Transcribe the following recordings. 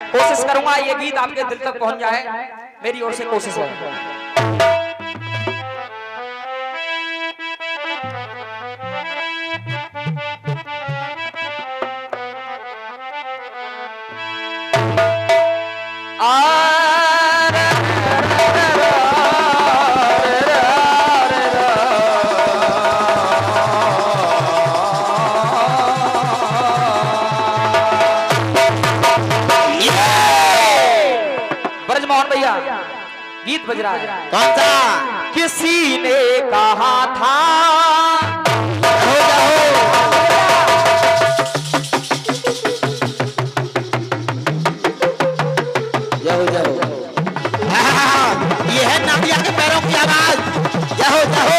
कोशिश करूंगा ये गीत आपके दिल तक पहुंच जाए, मेरी ओर से कोशिश है। ब्रजमोहन भैया गीत बज रहा है। कौन सा? किसी ने कहा था जाओ जाओ, ये है नादिया के पैरों की आवाज। जाओ जाओ,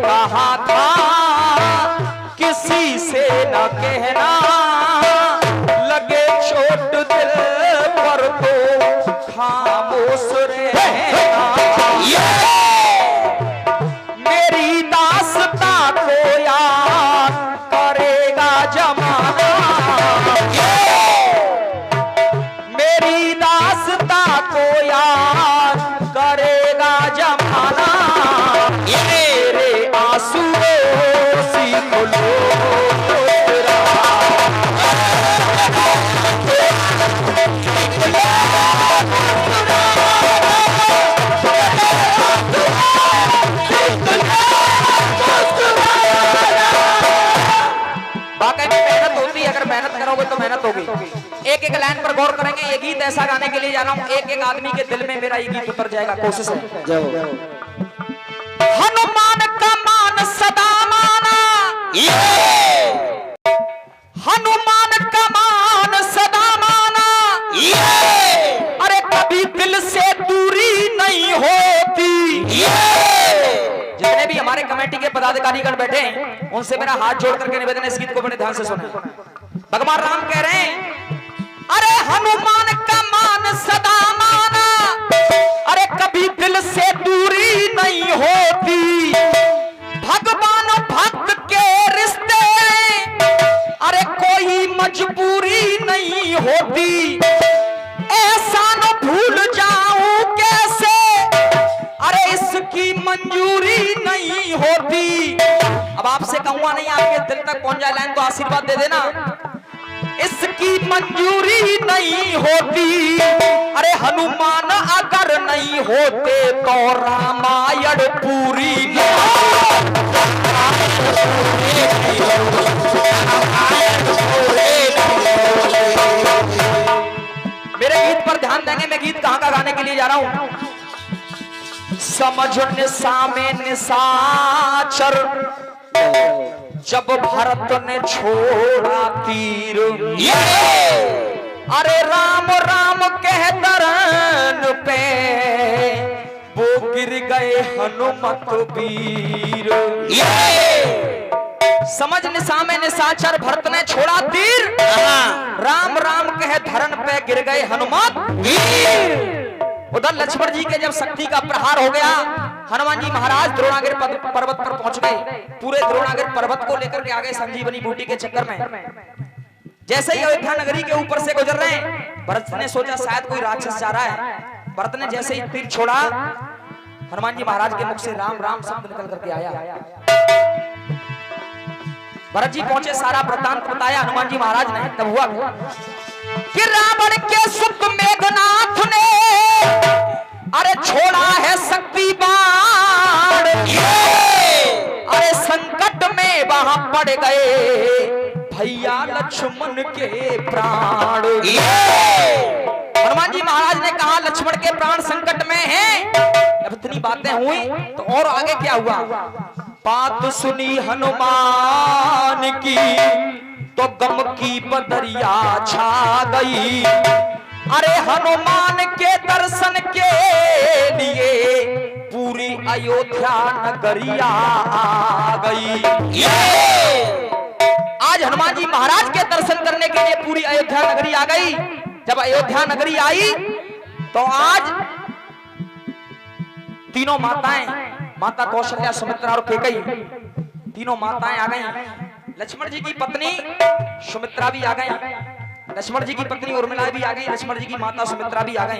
कहा था किसी से न कहना, लगे चोट दिल पर तो खामोश रहना। मेरी दास्तां को याद करेगा जमाना, मेरी दास्तां को याद करेगा जमाना। मेहनत करोगे तो मेहनत होगी। एक एक लाइन पर गौर करेंगे। ये गीत ऐसा गाने के लिए जा रहा हूँ, एक एक आदमी के दिल में मेरा ये गीत उतर जाएगा। कोशिश है। हनुमान का मान सदा माना, हनुमान का मान सदा माना, अरे कभी दिल से दूरी नहीं होती। जितने भी हमारे कमेटी के पदाधिकारीगण बैठे हैं उनसे मेरा हाथ जोड़ करके निवेदन है, इस गीत को बड़े ध्यान से सुने। भगवान राम कह रहे हैं, अरे हनुमान का मान सदा माना, अरे कभी दिल से दूरी नहीं होती। भगवान भक्त के रिश्ते, अरे कोई मजबूरी नहीं होती। ऐसा न भूल जाऊं कैसे, अरे इसकी मंजूरी नहीं होती। अब आपसे कहूंगा नहीं, आपके दिल तक पहुंच जाए लाइन तो आशीर्वाद दे देना। इसकी मंजूरी नहीं होती, अरे हनुमान अगर नहीं होते तो रामायण पूरी मेरे गीत पर ध्यान देंगे। मैं गीत कहां का गाने के लिए जा रहा हूं। समझ निशा में निशाचर, जब भरत ने छोड़ा तीर, अरे राम राम कह दरन पे वो गिर गए हनुमत वीर। समझ निशा में निशाचर, भरत ने छोड़ा तीर, राम राम कह धरन पे गिर गए हनुमत वीर। उधर लक्ष्मण जी के जब शक्ति का प्रहार हो गया, हनुमान जी महाराज द्रोणागिरि पर्वत पर पहुंच गए। पूरे द्रोणागिरि पर्वत को लेकर के आ गए संजीवनी बूटी के चक्कर में। जैसे ही अयोध्या नगरी के ऊपर से गुजर रहे हैं, भरत ने सोचा शायद कोई राक्षस जा रहा है। भरत ने जैसे ही तीर छोड़ा, हनुमान जी महाराज के मुख से राम राम शब्द निकल करके आया। भरत जी पहुंचे, सारा वृत्तांत बताया हनुमान जी महाराज ने। तब हुआ कि रावण के सुत मेघनाथ ने, अरे छोड़ा है शक्ति बाण, अरे संकट में वहां पड़ गए भैया लक्ष्मण के प्राण। हनुमान जी महाराज ने कहा लक्ष्मण के प्राण संकट में हैं। जब इतनी बातें हुई तो और आगे क्या हुआ। बात सुनी हनुमान की तो गम की बदरिया छा गई। अरे हनुमान के दर्शन के लिए पूरी पूरी अयोध्या नगरिया आ गई। आज हनुमान जी महाराज के दर्शन करने के लिए पूरी अयोध्या नगरी आ गई। जब अयोध्या नगरी आई तो आज तीनों माताएं, माता कौशल्या, सुमित्रा और कैकेयी, तीनों माताएं आ गई। लक्ष्मण जी की पत्नी सुमित्रा भी आ गई, लक्ष्मण जी की पत्नी उर्मिला भी आ गई, लक्ष्मण जी की माता सुमित्रा भी आ गई।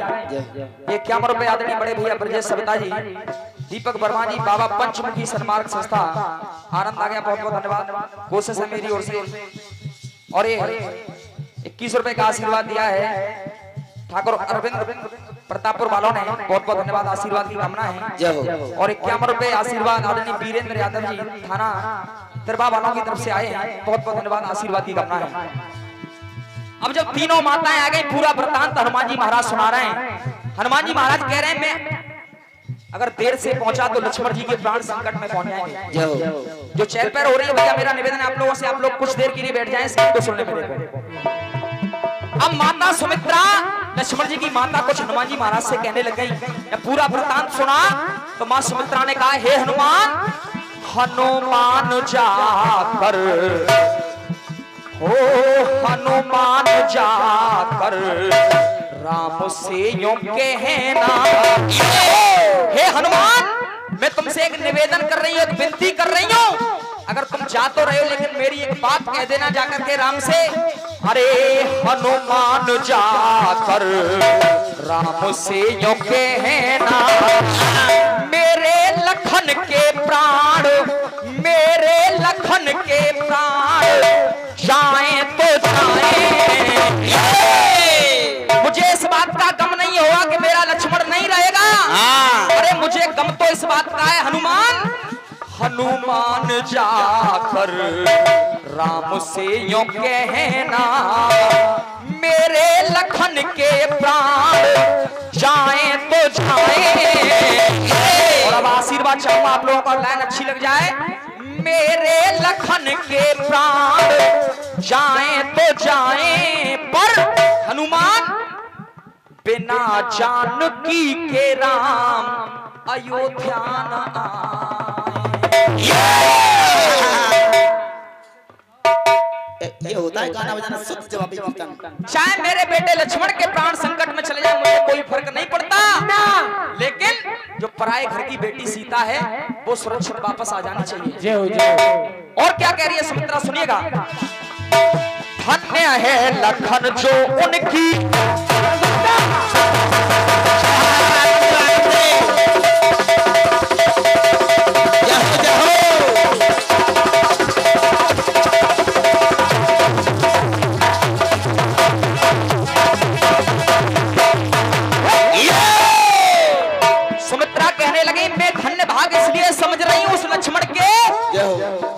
ये क्या रुपए आदरणीय बड़े भैया ब्रजेश सविता जी, दीपक वर्मा जी, बाबा पंचमुखी सन्मार्ग संस्था आनंद आ गया, बहुत बहुत धन्यवाद, कोशिश है मेरी ओर से। और ये 21 रुपए का आशीर्वाद दिया है ठाकुर अरविंद प्रतापपुर वालों ने, बहुत बहुत धन्यवाद, आशीर्वाद की कामना है। और 51 रुपए आशीर्वाद आदरणीय वीरेंद्र यादव जी थाना तिरवा वालों की तरफ से आए हैं, बहुत बहुत धन्यवाद, आशीर्वाद की कामना है। अब जब तीनों माताएं आ गई, पूरा वृत्तांत हनुमान जी महाराज सुना रहे हैं। हनुमान जी महाराज कह रहे हैं मैं अगर देर से पहुंचा तो लक्ष्मण जी के प्राण संकट में पहुंच जाएंगे। जो चहल पहल हो रही है भैया, मेरा निवेदन है आप लोगों से, आप लोग कुछ देर के लिए बैठ जाएं इसको सुनने मेरे को। अब माता सुमित्रा लक्ष्मण जी की माता कुछ हनुमान जी महाराज से कहने लग गई। जब पूरा वृत्तांत सुना तो मां सुमित्रा ने कहा, हे हनुमान, हनुमान जाकर, हो हनुमान जाकर राम से यूं कहना। हे हनुमान, मैं तुमसे एक निवेदन कर रही हूँ, एक विनती कर रही हूँ, अगर तुम जा तो रहे हो लेकिन मेरी एक बात कह देना जाकर के राम से। अरे हनुमान जाकर राम से यूं कहना, मेरे लखन के प्राण, मेरे लखन के प्राण जाएं तो जाएं। मुझे इस बात का गम नहीं होगा कि मेरा लक्ष्मण नहीं रहेगा। अरे मुझे गम तो इस बात का है हनुमान, हनुमान जाकर राम से यूं कहना, मेरे लखन के प्राण जाएं तो जाएं। और अब आशीर्वाद चाहूंगा आप लोगों को, लाइन अच्छी लग जाए। मेरे लखन के प्राण जाएं तो जाएं, पर हनुमान बिना जानकी के राम अयोध्या न ये होता है गाना बजाना शुद्ध जवाबी कीर्तन। चाहे मेरे बेटे लक्ष्मण के प्राण संकट में चले जाए, मुझे कोई फर्क नहीं पड़ता, लेकिन जो पराये घर की बेटी सीता है वो सुरक्षित वापस आ जानी चाहिए। जय हो, जय हो। और क्या कह रही है सुमित्रा, सुनिएगा। धन्य है लखन जो उनकी, सुमित्रा कहने लगी मैं धन्य भाग इसलिए समझ रही हूं उस लक्ष्मण के,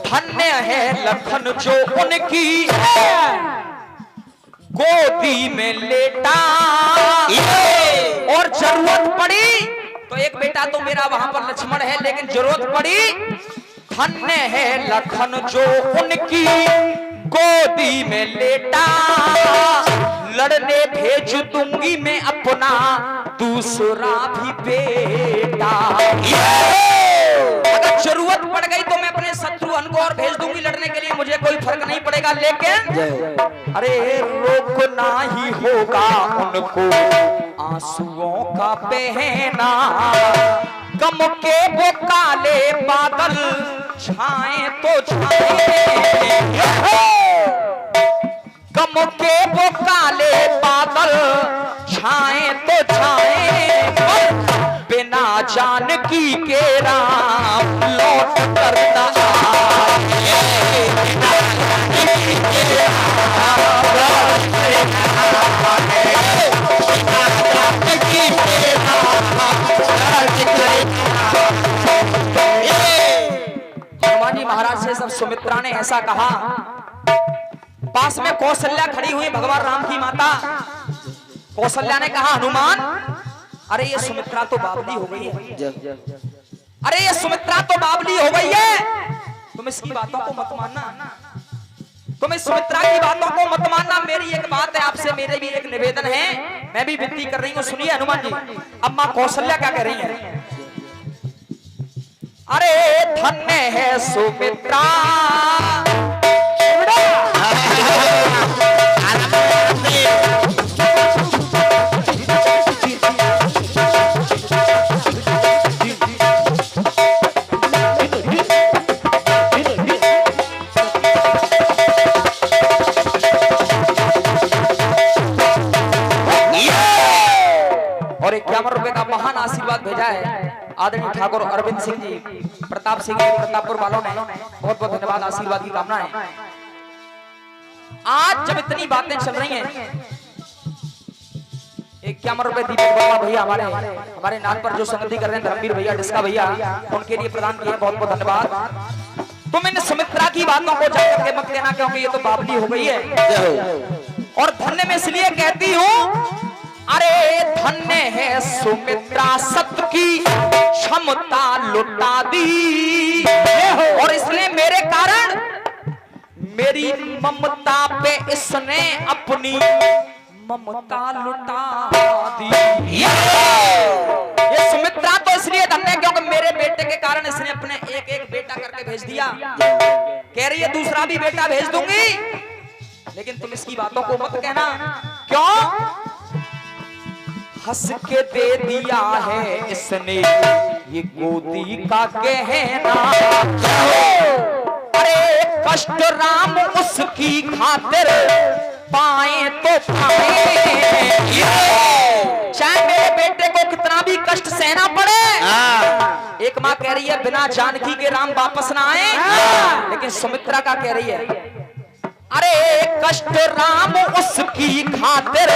धन्य है लखन जो उनकी गोदी में लेटा, और जरूरत पड़ी तो एक बेटा तो मेरा वहां पर लक्ष्मण है, लेकिन जरूरत पड़ी, धन्य है लखन जो उनकी गोदी में लेटा, लड़ने भेज दूंगी मैं अपना दूसरा भी बेटा। अगर जरूरत पड़ गई तो मैं अपने शत्रुघ्न को और भेज दूंगी लड़ने के लिए, मुझे कोई फर्क नहीं पड़ेगा, लेकिन अरे रोकना ही होगा उनको आंसुओं का बहना, गम के वो काले बादल छाए तो छाए, गम के वो काले बादल छाए तो छाए, बिना जानकी के राम लौट कर न आए। हनुमान जी महाराज से सब सुमित्रा ने ऐसा कहा। पास में कौशल्या खड़ी हुई, भगवान राम की माता। कौशल्या ने कहा हनुमान, अरे ये सुमित्रा तो बावली हो गई है, अरे ये सुमित्रा तो बावली हो गई है, तुम इसकी बातों को मत मानना, तुम इस सुमित्रा की बातों को मत मानना। मेरी एक बात है आपसे, मेरे भी एक निवेदन है, मैं भी विनती कर रही हूँ, सुनिए हनुमान जी। अब माँ कौशल्या क्या कह रही है, अरे धन्य है सुमित्रा। और 51 रुपए का महान आशीर्वाद भेजा है आदरणीय ठाकुर अरविंद सिंह जी, प्रताप सिंह जी, प्रतापपुर वालों ने बहुत बहुत धन्यवाद, आशीर्वाद की कामनाएं। आज जब इतनी बातें चल रही हैं, 51 रुपए दीपक वर्मा भैया हमारे नाम पर जो संगति कर रहे हैं, धर्मवीर भैया, डिस्का भैया, उनके लिए प्रदान किए, बहुत बहुत धन्यवाद। तुम इन सुमित्रा की बातों को जाकर के मत कहना, क्योंकि ये तो बावली हो गई है। और धन्य में इसलिए कहती हूं, अरे धन्य है सुमित्रा, सत्य की क्षमता लुटा दी, और इसलिए मेरे कारण मेरी ममता पे इसने अपनी ममता लुटा दी। ये सुमित्रा तो इसलिए धन्य है क्योंकि मेरे बेटे के कारण इसने अपने एक एक बेटा करके भेज दिया। कह रही है दूसरा भी बेटा भेज दूंगी, लेकिन तुम इसकी बातों को मत कहना। क्यों? हंस के दे दिया है इसने ये गोदी का गहना, अरे कष्ट राम उसकी खातिर पाए तो पाए। चाहे मेरे बेटे को कितना भी कष्ट सहना पड़े। एक माँ कह रही है बिना जानकी के राम वापस ना आए, लेकिन सुमित्रा का कह रही है, अरे कष्ट राम उसकी खातिर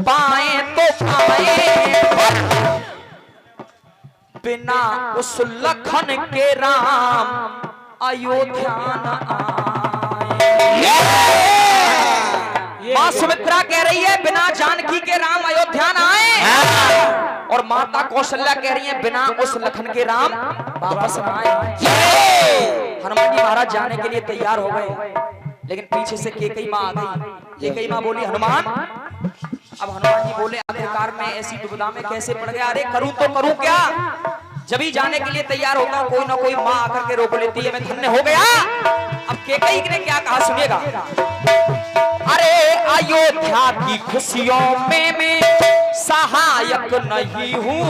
पाए तो पाए, बिना उस लखन के राम अयोध्या न आए। मां सुमित्रा कह रही है बिना जानकी के राम अयोध्या न आए, और माता कौशल्या कह रही है बिना उस लखन के राम वापस न आए। हनुमान जी महाराज जाने के लिए तैयार हो गए, लेकिन पीछे से केकई माँ आ गई। केकई माँ बोली हनुमान। अब हनुमान जी बोले आखिरकार मैं ऐसी दुविधा में कैसे पड़ गया, अरे करूं तो करूं क्या। जब ही जाने के लिए तैयार होता हूं, कोई ना कोई माँ आकर के रोक लेती है, मैं धन्य हो गया। अब केकई ने क्या कहा सुनिएगा, अरे अयोध्या की खुशियों में मैं सहायक नहीं हूं,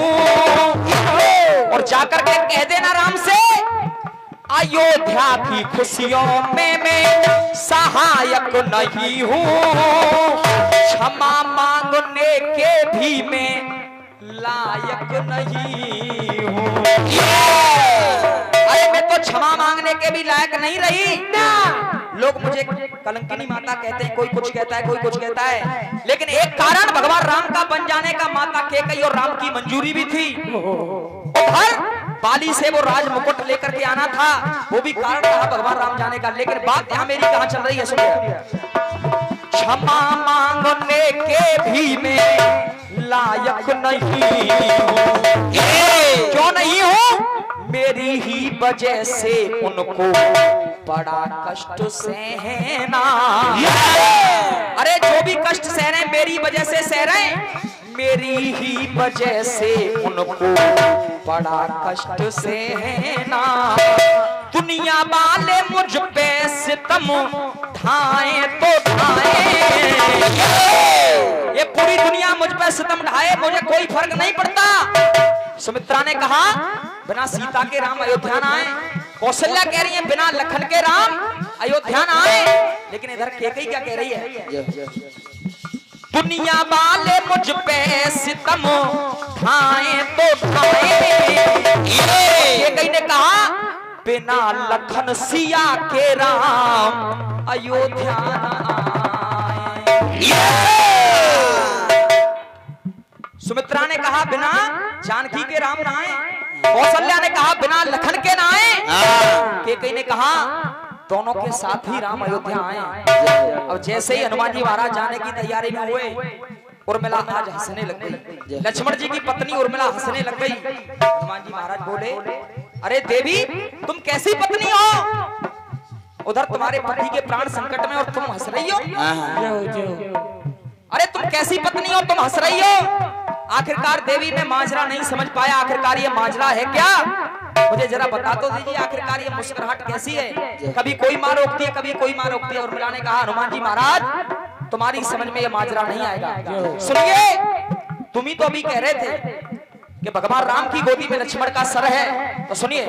और जाकर के कह देना राम से, अयोध्या की खुशियों में मैं सहायक नहीं हूँ, क्षमा मांगने के भी मैं लायक नहीं हूँ। अरे मैं तो क्षमा मांगने के भी लायक नहीं रही ना। लोग मुझे कलंकिनी माता कहते हैं, कोई कुछ कहता है, कोई कुछ कहता है, लेकिन एक कारण भगवान राम का बन जाने का माता केकई और राम की मंजूरी भी थी। और बाली से वो राज मुकुट लेकर के आना था, वो भी कारण था भगवान राम जाने का। लेकिन बात यहाँ मेरी कहाँ चल रही है सुनिए, क्षमा मांगने के भी मैं लायक नहीं हूँ। क्यों नहीं हूँ? मेरी ही वजह से उनको बड़ा कष्ट सहना। अरे जो भी कष्ट सह रहे मेरी वजह से सह रहे, मेरी ही वजह से उनको बड़ा कष्ट सहना। दुनिया वाले मुझ पे सितम ढाए तो ढाए, ये पूरी दुनिया मुझ पे सितम ढाए, मुझे कोई फर्क नहीं पड़ता। सुमित्रा ने कहा बिना सीता के राम अयोध्या न आए। कौशल्या कह रही है बिना लखन के राम अयोध्या न आए। लेकिन इधर केकई क्या कह रही है, दुनिया वाले मुझ पे सितम ढाए तो ढाए। केकई ने कहा बिना लखन सिया के राम अयोध्या न आए। सुमित्रा ने कहा बिना जानकी के राम ना आए। कौशल्या ने कहा बिना लखन के ना आए। केकई ने कहा दोनों के साथ ही राम अयोध्या आए। अब जैसे ही हनुमान जी महाराज जाने की तैयारी में हुए, उर्मिला आज हंसने लग गई। लक्ष्मण जी की पत्नी उर्मिला हंसने लग गई। हनुमान जी महाराज बोले, अरे देवी तुम कैसी पत्नी हो? उधर तुम्हारे पति के प्राण संकट में और तुम हंस रही हो। अरे तुम कैसी पत्नी हो, तुम हंस रही हो? आखिरकार देवी में माजरा नहीं समझ पाया, आखिरकार ये माजरा है क्या? मुझे जरा बता तो दीजिए आखिरकार ये मुस्कुराहट कैसी है? कभी कोई माँ रोकती है, कभी कोई माँ रोकती है। उर्मिला ने कहा हनुमान जी महाराज तुम्हारी समझ में ये माजरा नहीं आएगा। सुनिए, तुम ही तो अभी कह रहे थे कि भगवान राम की गोदी में लक्ष्मण का सर है, तो सुनिए,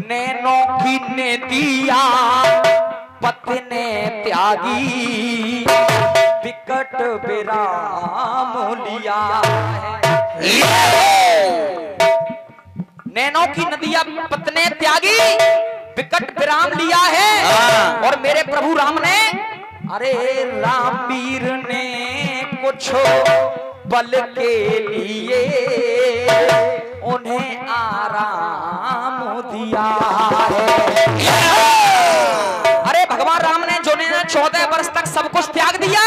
नैनों की ने दिया पत्ने त्यागी विकट विराम लिया है। नैनों की नदिया पत्ने त्यागी विकट विराम लिया है। और मेरे प्रभु राम ने, अरे रामवीर ने कुछ बल के लिए उन्हें आराम दिया है। अरे भगवान राम ने जो ने 14 वर्ष तक सब कुछ त्याग दिया,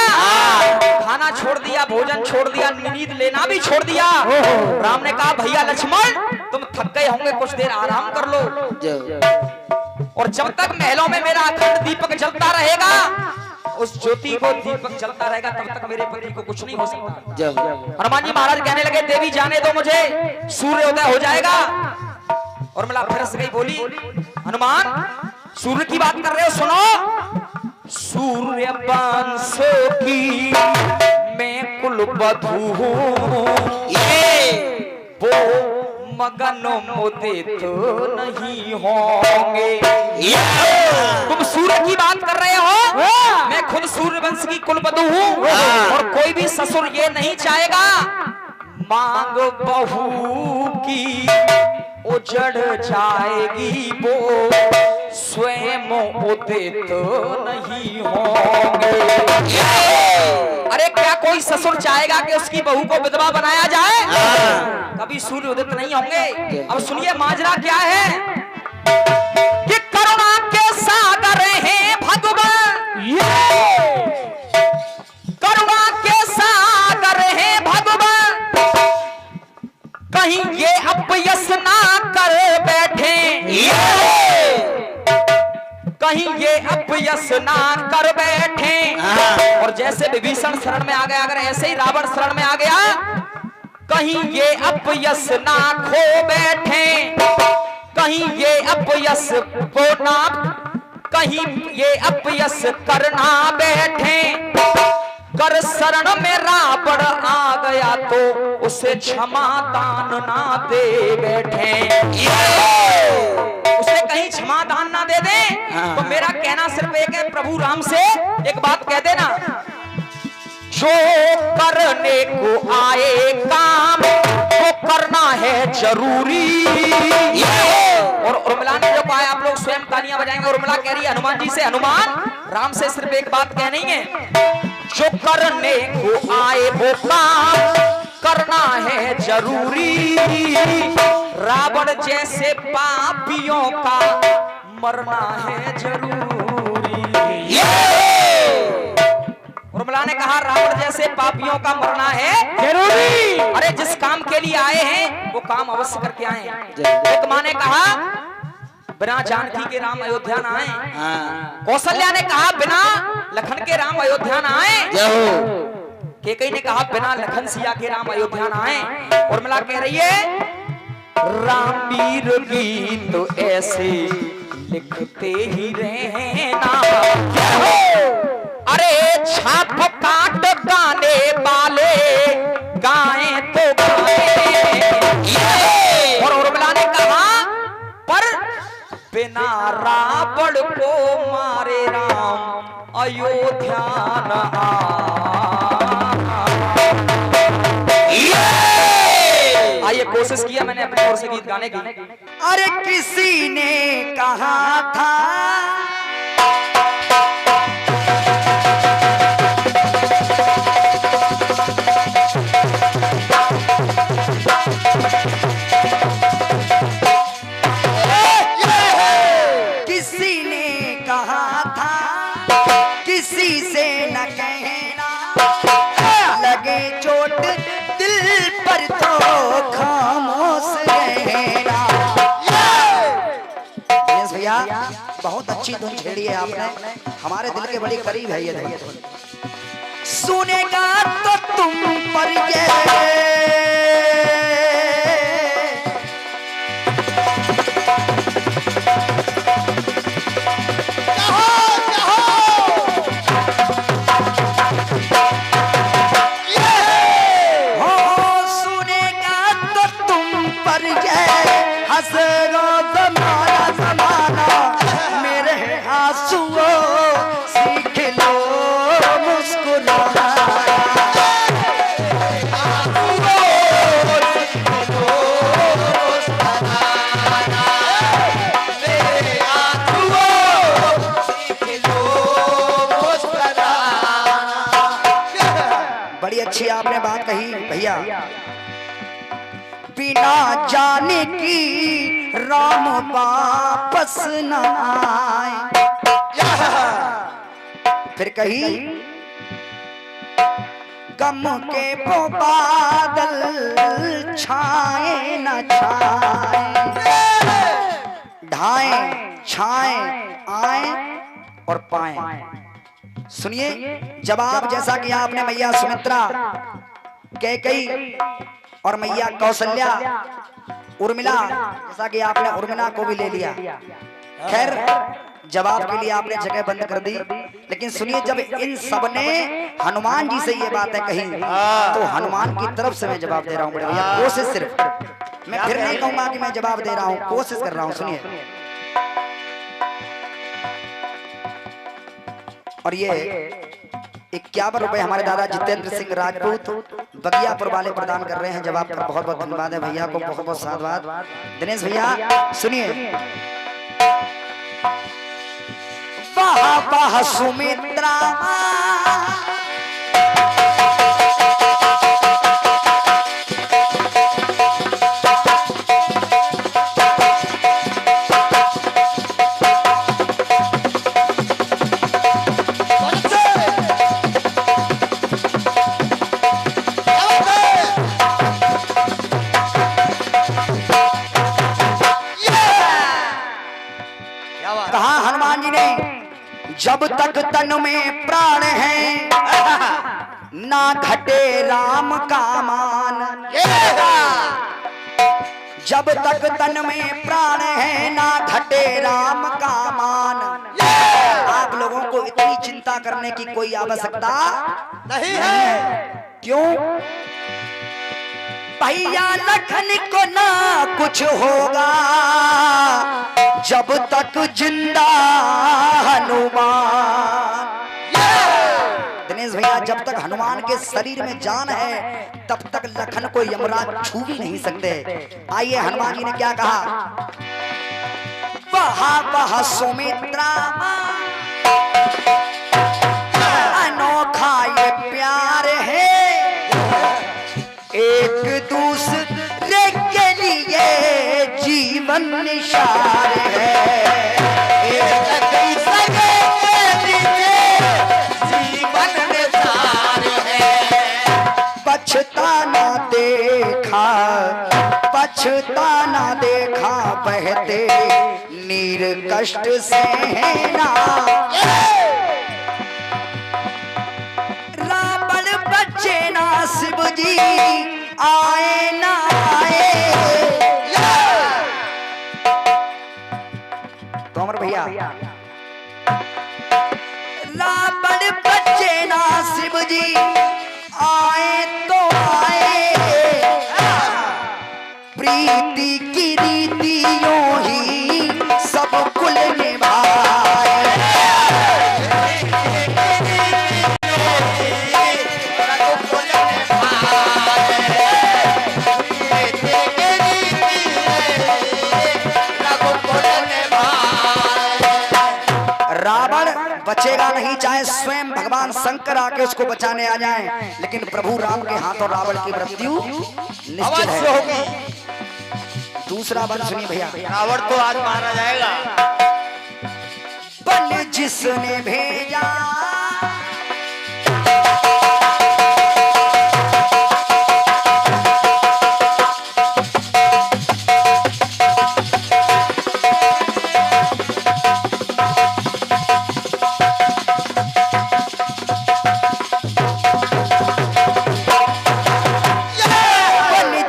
खाना छोड़ दिया, भोजन छोड़ दिया, नींद लेना भी छोड़ दिया। राम ने कहा भैया लक्ष्मण तुम थक गए होंगे, कुछ देर आराम कर लो। और जब तक महलों में मेरा अखंड दीपक जलता रहेगा, उस ज्योति को दीपक जलता रहेगा, तब तक मेरे पति को कुछ नहीं हो सकता। हनुमान जी महाराज कहने लगे देवी जाने दो मुझे, सूर्योदय हो जाएगा। और मला फिर से गई, बोली हनुमान सूर्य की बात कर रहे हो, सुनो। सूर्य वंशों की मैं कुलवधू हूँ, वो मगन मुदित नहीं होंगे। तुम सूर्य की बात कर रहे हो, मैं खुद सूर्य वंश की कुलवधू हूँ। और कोई भी ससुर ये नहीं चाहेगा मांग बहू की उजड़ जाएगी, वो स्वयं उदित नहीं होंगे। अरे क्या कोई ससुर चाहेगा कि उसकी बहू को विधवा बनाया जाए? कभी सूर्य उदित नहीं होंगे। अब सुनिए माजरा क्या है कि करुणा के सागर हैं भगवान, करुणा के सागर हैं भगवान, कहीं ये अपयश ना कर बैठे, कहीं ये अपयश ना कर बैठे। और जैसे विभीषण शरण में आ गया, अगर ऐसे ही रावण शरण में आ गया, कहीं ये अपयश ना खो बैठे, कहीं ये अपयश को ना, कहीं ये अपयश करना बैठे। कर शरण में रावण आ गया तो उसे क्षमा दान ना दे बैठे। उसे कहीं क्षमा दान ना दे दे। तो मेरा कहना सिर्फ एक है, प्रभु राम से एक बात कह देना, जो करने को आए काम वो करना है जरूरी। और उर्मिला ने जो कहा, आप लोग स्वयं तालियां बजाएंगे। उर्मिला कह रही है हनुमान जी से, हनुमान राम से सिर्फ एक बात कहनी है, जो करने को आए वो काम करना है जरूरी। रावण जैसे पापियों का मरना है जरूरी। उर्मिला ने कहा रावण जैसे पापियों का मरना है जरूरी। अरे जिस काम के लिए आए हैं वो काम अवश्य करके आए हैं। एक माँ ने कहा बिना जानकी के राम अयोध्या न आए। कौशल्या ने कहा बिना लखन के राम अयोध्या न आए। केकई ने कहा बिना लखन सिया के राम अयोध्या न आए। उर्मिला कह रही है रामवीर गीत तो ऐसे लिखते ही रहना। अरे छाप काट गाने वाले गाएं तो गाएं। और उर्मिला ने कहा पर बिना रावण को मारे राम अयोध्या न आइए कोशिश किया मैंने अपनी ओर से गीत गाने की। अरे किसी ने कहा था किसी से न कहना लगे चोट दिल पर तो खामोश रहना। भैया बहुत अच्छी धुन छेड़ी है आपने, हमारे दिल के बड़ी करीब है ये धुन। सुनेगा तो तुम पर ये आपने बात कही भैया, बिना जाने की राम वापस न आए। फिर कही गम के वो बादल छाए न छाए, ढाए छाए आए और पाए। सुनिए जवाब जैसा कि आपने मैया सुमित्रा, कैकेयी और मैया कौशल्या, उर्मिला, जैसा कि आपने उर्मिला को भी ले लिया। खैर जवाब के लिए आपने जगह बंद कर दी, लेकिन सुनिए जब इन सब ने हनुमान जी से ये बातें कही तो हनुमान की तरफ से मैं जवाब दे रहा हूँ बड़े भैया। कोशिश सिर्फ, मैं फिर नहीं कहूंगा कि मैं जवाब दे रहा हूँ, कोशिश कर रहा हूँ। सुनिए, और ये 51 रुपए हमारे दादा जितेंद्र सिंह राजपूत बगियापुर वाले प्रदान कर रहे हैं। जवाब का बहुत बहुत धन्यवाद है भैया को, बहुत बहुत साधुवाद। दिनेश भैया सुनिए, वाह वाह सुमित्रा कहा हनुमान जी ने, जब तक तन में प्राण है ना घटे राम का मान। जब तक तन में प्राण है ना घटे राम का मान। आप लोगों को इतनी चिंता करने की कोई आवश्यकता नहीं है। क्यों? भैया लखन को ना कुछ होगा जब तक जिंदा हनुमान। दिनेश भैया जब तक हनुमान के शरीर में जान है तब तक लखन को यमराज छू भी नहीं सकते। आइए हनुमान जी ने क्या कहा, वहा वह सुमित्रा अनोखा ये प्यार है, एक दूसरे के लिए जीवन निशार है। एक दूसरे के लिए जीवन निशार है। पछताना देखा, पछताना देखा बहते नीर कष्ट से है ना। रावण बच्चे ना शिव जी आए ना आए। तोमर भैया रावण बच्चे ना शिव जी आए तो आए। प्रीति की रीतियों ही सब कुल निभाए। रावण बचेगा नहीं, चाहे स्वयं भगवान शंकर आके उसको बचाने आ जाएं, लेकिन प्रभु राम के हाथों रावण की मृत्यु निश्चित है। दूसरा बन सुनिए भैया, रावण को आज मारा जाएगा। बल जिसने भेजा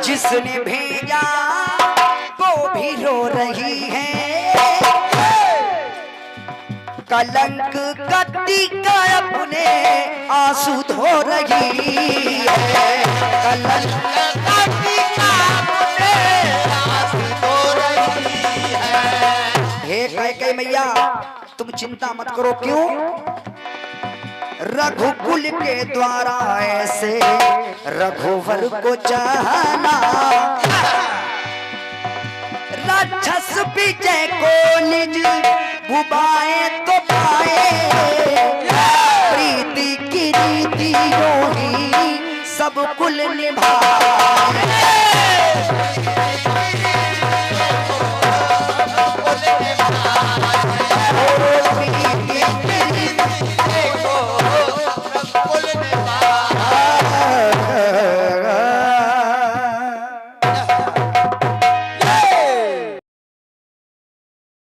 जिसने भेजा वो भी रो रही है। कलंक कत्ती का अपने आंसू धो रही है। कलंक कत्ती का अपने आंसू धो रही है। हे कैकेयी मैया तुम चिंता मत करो। क्यों? रघुकुल के द्वारा ऐसे रघुवर को चाहना, राक्षस विजय को निज बुबाए तो पाए। प्रीति की रीतियों ही सब सब कुल निभाए।